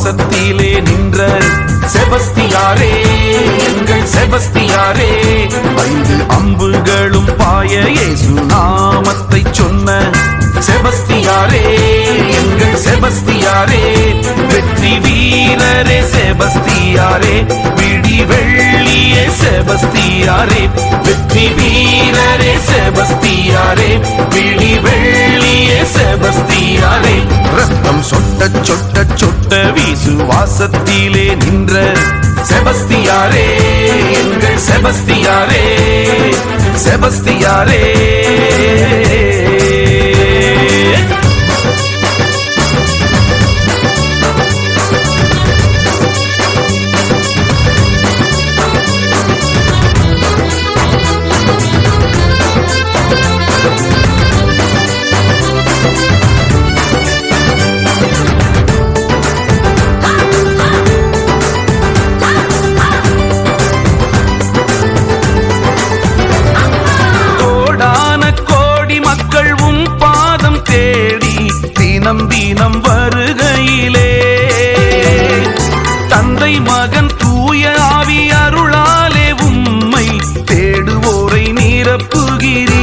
வாசத்திலே நின்ற செபஸ்தியாரே, எங்கள் செபஸ்தியாரே. 5 அம்புகளும் பாய இயேசு நாமத்தை சொன்ன செபஸ்தியாரே, எங்கள் செபஸ்தியாரே. வெற்றி வீரரே செபஸ்தியாரே, விடி வெள்ளியே செபஸ்தியாரே. வெற்றி வீரரே செபஸ்தியாரே, விடி வெள்ளியே செபஸ்தியாரே. ரத்தம் சொட்ட சொட்ட சொட்ட விசுவாசத்திலே நின்ற செபஸ்தியாரே, எங்கள் செபஸ்தியாரே, செபஸ்தியாரே. தினம் தினம் வருகையிலே தந்தை மகன் தூய ஆவி அருளாலே உம்மை தேடுவோரை நிரப்புகிறீர்.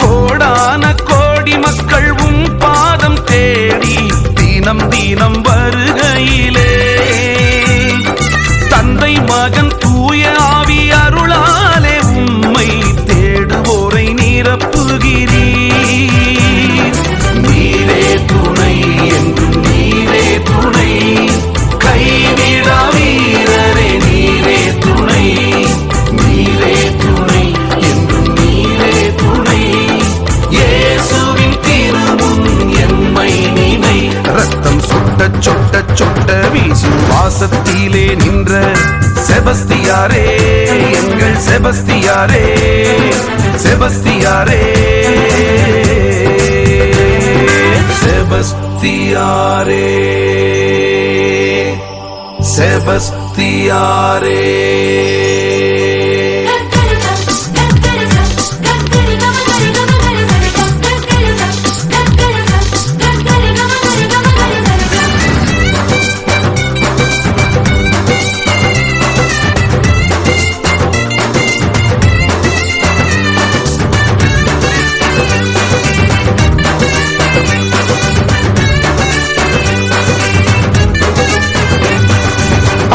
கோடான கோடி மக்கள் உம் பாதம் தேடி தினம் தினம் வருகையிலே தந்தை மகன் தூய ஆவி அருளாலே உம்மை தேடுவோரை நிரப்புகிறீர். நீரே துணை என்றும் நீரே துணை, கைவிடா வீரரே நீரே துணை. நீரே துணை என்றும் நீரே துணை, இயேசுவின் திருமுன் எம்மை நினை. ரத்தம் சொட்ட சொட்ட சொட்ட விசுவாசத்திலே நின்ற செபஸ்தியாரே, எங்கள் செபஸ்தியாரே, செபஸ்தியாரே, செபஸ்தியாரே, செபஸ்தியாரே.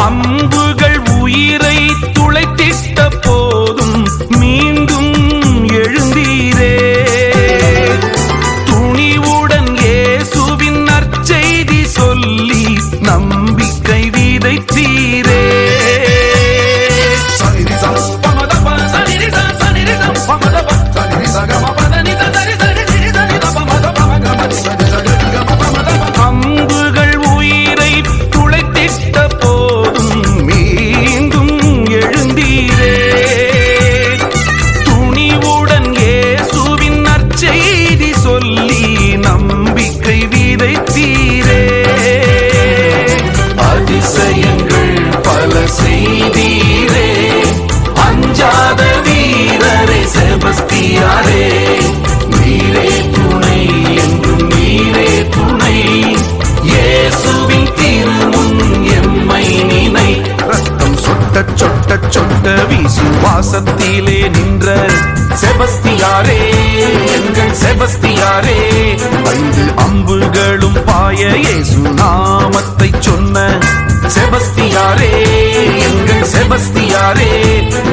அம்புகள் உயிரை துளைத்திட்ட போதும் மீண்டும் எழுந்தீரே. துணிவுடன் இயேசுவின் நற்செய்தி சொல்லி நம்பிக்கை விதைத்தீரே. அம்புகள் உயிரை துளைத்திட்ட போதும் மீண்டும் எழுந்தீரே. துணிவுடன் இயேசுவின் நற்செய்தி சொல்லி நம்பிக்கை விதைத்தீரே. அதிசயங்கள் பல செய்தீரே, அஞ்சாத வீரரே செபஸ்தியாரே. நீரே துணை என்றும் நீரே துணை, இயேசுவின் திருமுன் எம்மை நினை. ரத்தம் சொட்ட சொட்ட சொட்ட விசுவாசத்திலே நின்ற செபஸ்தியாரே, எங்கள் செபஸ்தியாரே. 5 அம்புகளும் பாய இயேசு நாமத்தை சொன்ன செபஸ்தியாரே, எங்கள் செபஸ்தியாரே.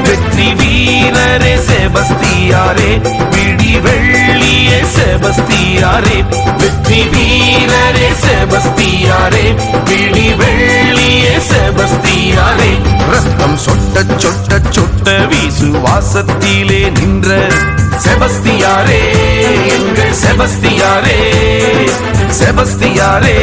வெற்றி வீரரே செபஸ்தியாரே, விடி வெள்ளியே செபஸ்தியாரே. வெற்றி வீரரே செபஸ்தியாரே, விடி வெள்ளியே செபஸ்தியாரே. ரத்தம் சொட்ட சொட்ட சொட்ட விசுவாசத்திலே நின்ற செபஸ்தியாரே, எங்கள் செபஸ்தியாரே, செபஸ்தியாரே.